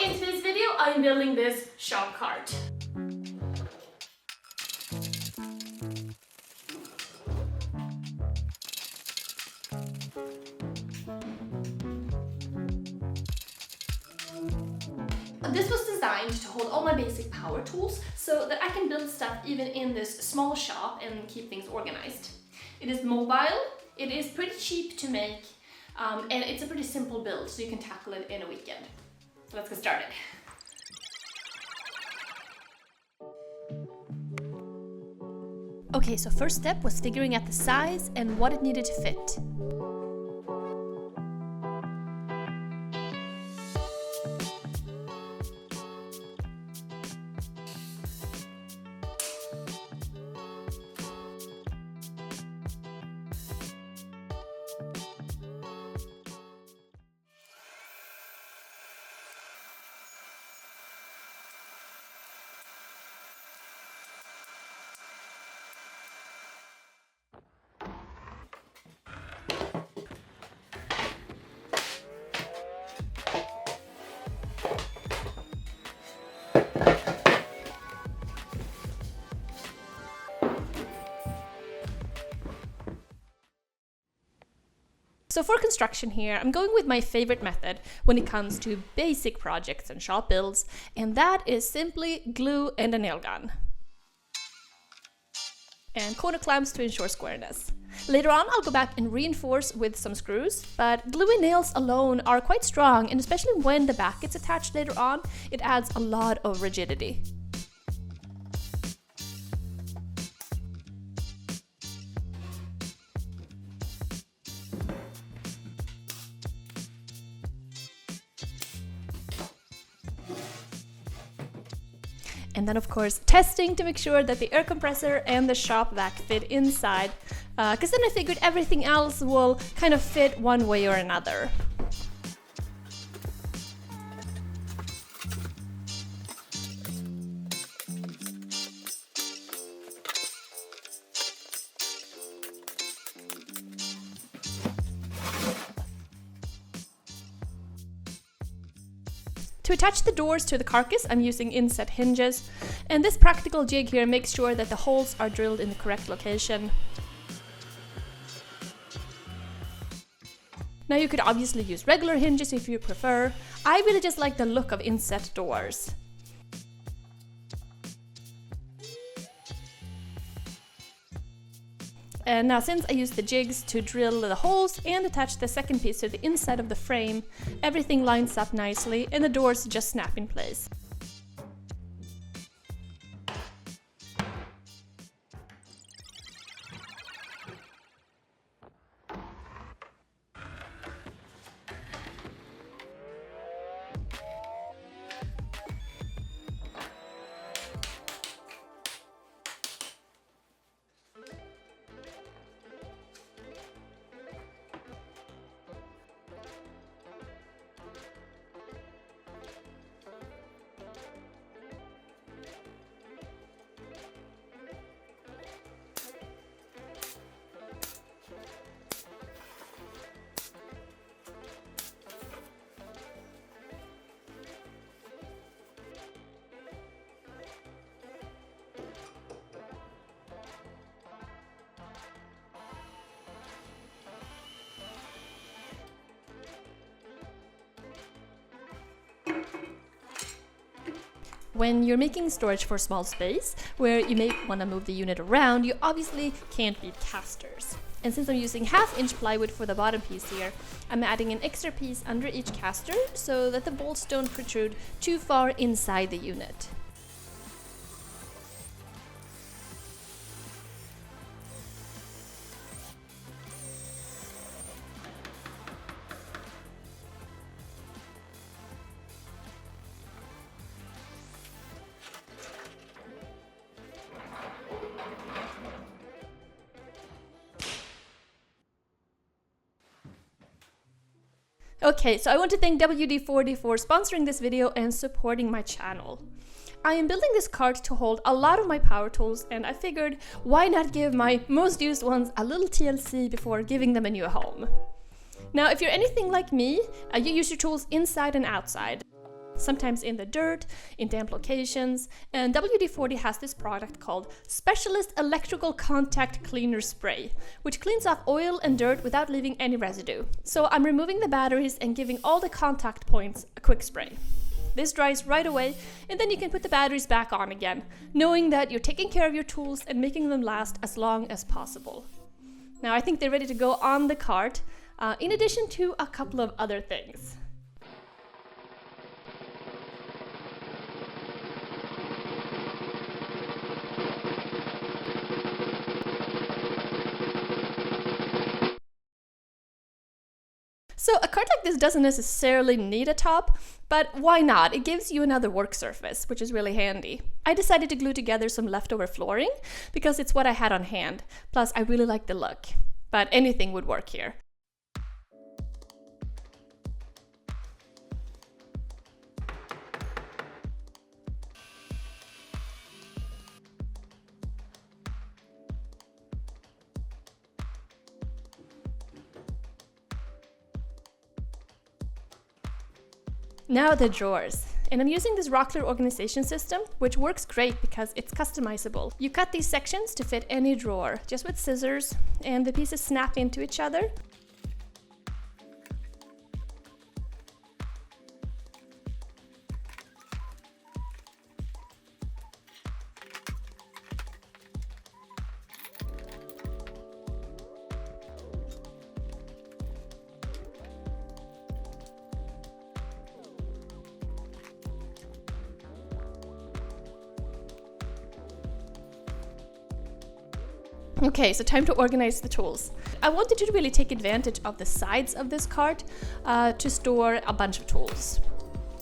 in today's video I'm building this shop cart. This was designed to hold all my basic power tools so that I can build stuff even in this small shop and keep things organized. It is mobile, it is pretty cheap to make, and it's a pretty simple build, so you can tackle it in a weekend. So let's get started. Okay, so first step was figuring out the size and what it needed to fit. So for construction here, I'm going with my favorite method when it comes to basic projects and shop builds, and that is simply glue and a nail gun. And corner clamps to ensure squareness. Later on, I'll go back and reinforce with some screws, but glue and nails alone are quite strong, and especially when the back gets attached later on, it adds a lot of rigidity. And then of course testing to make sure that the air compressor and the shop vac fit inside, because then I figured everything else will kind of fit one way or another. To attach the doors to the carcass, I'm using Inset hinges, and this practical jig here makes sure that the holes are drilled in the correct location. Now you could obviously use regular hinges if you prefer. I really just like the look of Inset doors. And now since I used the jigs to drill the holes and attach the second piece to the inside of the frame, everything lines up nicely and the doors just snap in place. When you're making storage for a small space, where you may want to move the unit around, you obviously can't beat casters. And since I'm using 1/2-inch plywood for the bottom piece here, I'm adding an extra piece under each caster so that the bolts don't protrude too far inside the unit. Okay, so I want to thank WD-40 for sponsoring this video and supporting my channel. I am building this cart to hold a lot of my power tools, and I figured why not give my most used ones a little TLC before giving them a new home. Now, if you're anything like me, you use your tools inside and outside. sometimes in the dirt, in damp locations, and WD-40 has this product called Specialist Electrical Contact Cleaner Spray, which cleans off oil and dirt without leaving any residue. So I'm removing the batteries and giving all the contact points a quick spray. This dries right away, and then you can put the batteries back on again, knowing that you're taking care of your tools and making them last as long as possible. Now I think they're ready to go on the cart, in addition to a couple of other things. So a cart like this doesn't necessarily need a top, but why not? It gives you another work surface, which is really handy. I decided to glue together some leftover flooring because it's what I had on hand. Plus, I really like the look, but anything would work here. Now the drawers. And I'm using this Rockler organization system, which works great because it's customizable. You cut these sections to fit any drawer, just with scissors, and the pieces snap into each other. Okay, so time to organize the tools. I wanted to really take advantage of the sides of this cart to store a bunch of tools.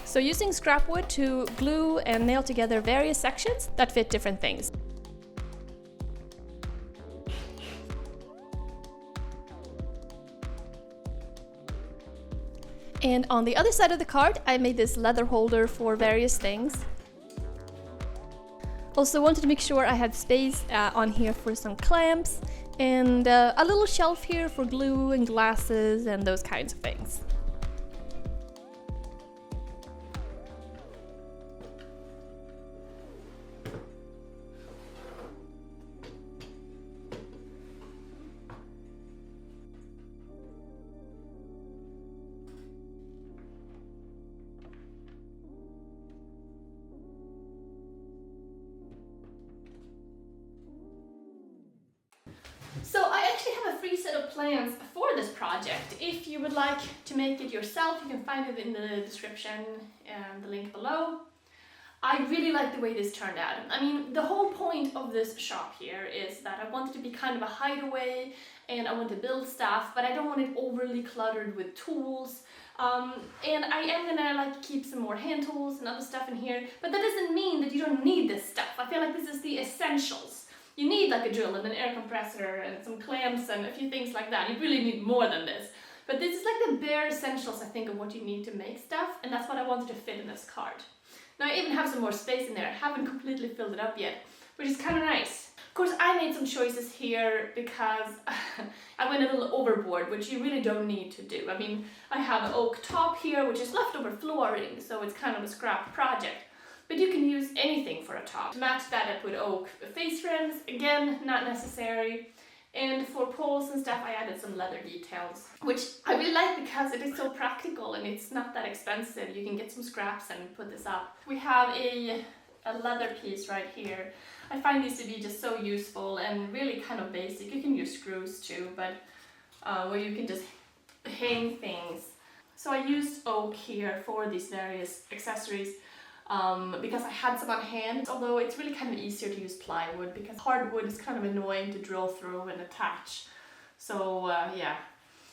So using scrap wood to glue and nail together various sections that fit different things. And on the other side of the cart, I made this leather holder for various things. Also wanted to make sure I had space on here for some clamps and a little shelf here for glue and glasses and those kinds of things. So I actually have a free set of plans for this project. If you would like to make it yourself, you can find it in the description and the link below. I really like the way this turned out. I mean, the whole point of this shop here is that I want it to be kind of a hideaway and I want to build stuff, but I don't want it overly cluttered with tools. And I am gonna keep some more hand tools and other stuff in here, but that doesn't mean that you don't need this stuff. I feel like this is the essentials. You need like a drill and an air compressor and some clamps and a few things like that. You really need more than this. But this is like the bare essentials, I think, of what you need to make stuff, and that's what I wanted to fit in this cart. Now I even have some more space in there. I haven't completely filled it up yet, which is kind of nice. Of course, I made some choices here because I went a little overboard, which you really don't need to do. I mean, I have an oak top here, which is leftover flooring, so it's kind of a scrap project. But you can use anything for a top. To match that up with oak face frames, again, not necessary. And for poles and stuff, I added some leather details, which I really like because it is so practical and it's not that expensive. You can get some scraps and put this up. We have a leather piece right here. I find these to be just so useful and really kind of basic. You can use screws too, but where you can just hang things. So I used oak here for these various accessories. Because I had some on hand, although it's really kind of easier to use plywood because hardwood is kind of annoying to drill through and attach. So yeah.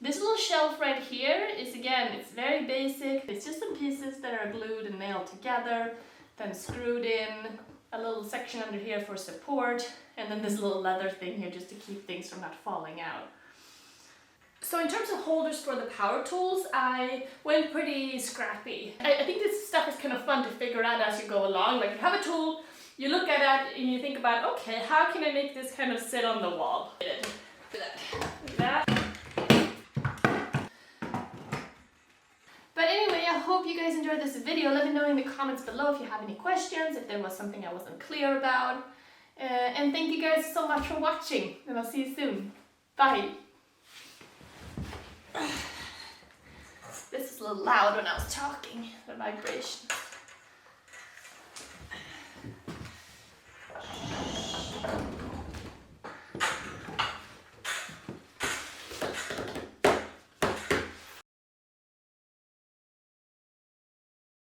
This little shelf right here is, again, it's very basic. It's just some pieces that are glued and nailed together, then screwed in, a little section under here for support, and then this little leather thing here just to keep things from not falling out. So in terms of holders for the power tools, I went pretty scrappy. I think this stuff is kind of fun to figure out as you go along. Like, you have a tool, you look at it, and you think about, okay, how can I make this kind of sit on the wall? Do that. But anyway, I hope you guys enjoyed this video. Let me know in the comments below if you have any questions, if there was something I wasn't clear about. And thank you guys so much for watching, and I'll see you soon. Bye! This was a little loud when I was talking, the vibration.